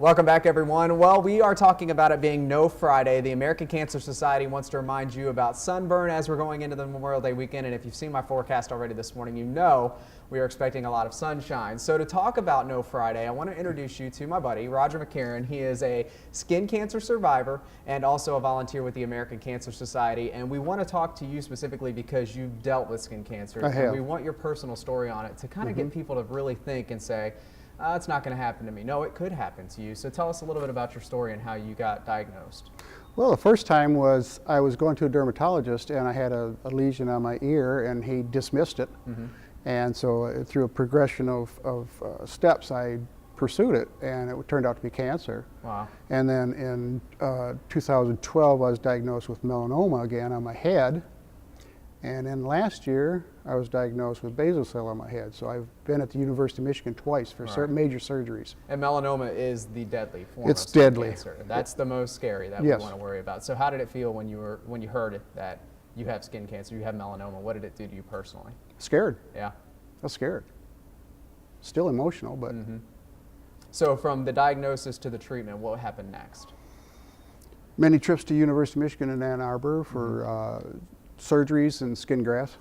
Welcome back, everyone. Well, we are talking about it being No Friday. The American Cancer Society wants to remind you about sunburn as we're going into the Memorial Day weekend. And if you've seen my forecast already this morning, you know we are expecting a lot of sunshine. So to talk about No Friday, I want to introduce you to my buddy, Roger McCarron. He is a skin cancer survivor and also a volunteer with the American Cancer Society. And we want to talk to you specifically because you've dealt with skin cancer. I have. And we want your personal story on it to kind of get people to really think and say, it's not going to happen to me. No, it could happen to you. So tell us a little bit about your story and how you got diagnosed. Well, the first time was I was going to a dermatologist and I had a lesion on my ear and he dismissed it. And so through a progression of steps, I pursued it and it turned out to be cancer. Wow. And then in 2012, I was diagnosed with melanoma again on my head. And then last year, I was diagnosed with basal cell on my head. So I've been at the University of Michigan twice for certain major surgeries. And melanoma is the deadly form It's of skin deadly. cancer. That's the most scary that we want to worry about. So how did it feel when you heard that you have skin cancer, you have melanoma? What did it do to you personally? Scared. Yeah. I was scared. Still emotional, but. So from the diagnosis to the treatment, what happened next? Many trips to University of Michigan in Ann Arbor for surgeries and skin grafts,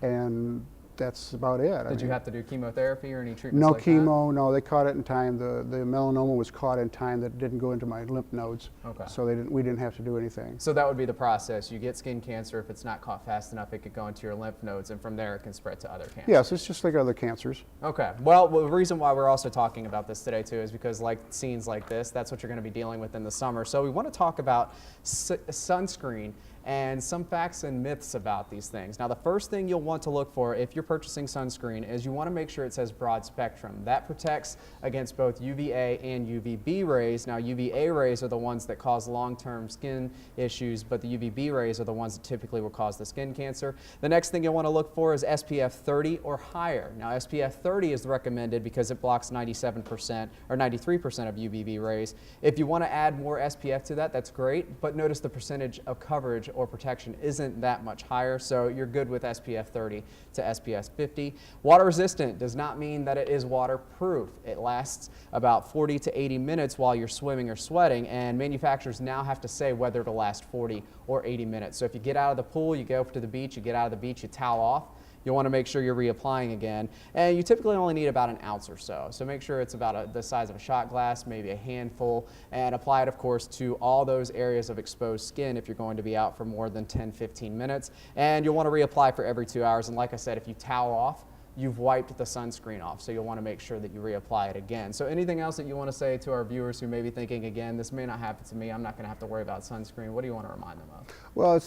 and that's about it. Did you have to do chemotherapy or any treatments No like chemo, no. They caught it in time. The melanoma was caught in time that didn't go into my lymph nodes. Okay. So we didn't have to do anything. So that would be the process. You get skin cancer. If it's not caught fast enough, it could go into your lymph nodes, and from there it can spread to other cancers. Yes, it's just like other cancers. Okay. Well, the reason why we're also talking about this today, too, is because like scenes like this, that's what you're going to be dealing with in the summer. So we want to talk about sunscreen and some facts and myths about these things. Now, the first thing you'll want to look for if you're purchasing sunscreen is you want to make sure it says broad spectrum. That protects against both UVA and UVB rays. Now, UVA rays are the ones that cause long-term skin issues, but the UVB rays are the ones that typically will cause the skin cancer. The next thing you'll want to look for is SPF 30 or higher. Now, SPF 30 is recommended because it blocks 97% or 93% of UVB rays. If you want to add more SPF to that, that's great, but notice the percentage of coverage or protection isn't that much higher, so you're good with SPF 30 to SPF 50. Water resistant does not mean that it is waterproof. It lasts about 40 to 80 minutes while you're swimming or sweating, and manufacturers now have to say whether it'll last 40 or 80 minutes. So if you get out of the pool, you go to the beach, you get out of the beach, you towel off, you'll want to make sure you're reapplying again. And you typically only need about an ounce or so. So make sure it's about the size of a shot glass, maybe a handful, and apply it, of course, to all those areas of exposed skin if you're going to be out for more than 10-15 minutes. And you'll want to reapply for every 2 hours. And like I said, if you towel off, you've wiped the sunscreen off, so you'll want to make sure that you reapply it again. So anything else that you want to say to our viewers who may be thinking, again, this may not happen to me, I'm not going to have to worry about sunscreen? What do you want to remind them of? Well,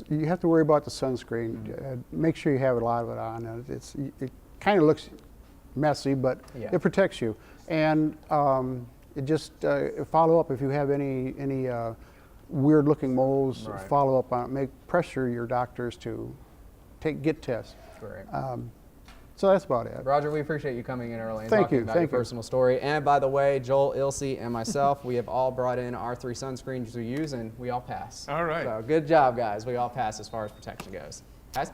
you have to worry about the sunscreen. Make sure you have a lot of it on. It kind of looks messy, but it protects you. And it just follow up if you have any weird looking moles. Follow up on it. Pressure your doctors to get tests. Great. So that's about it. Roger, we appreciate you coming in early and Thank talking you. about your personal story. And by the way, Joel, Ilse, and myself, we have all brought in our 3 sunscreens we use, and we all pass. All right. So good job, guys. We all pass as far as protection goes. Guys?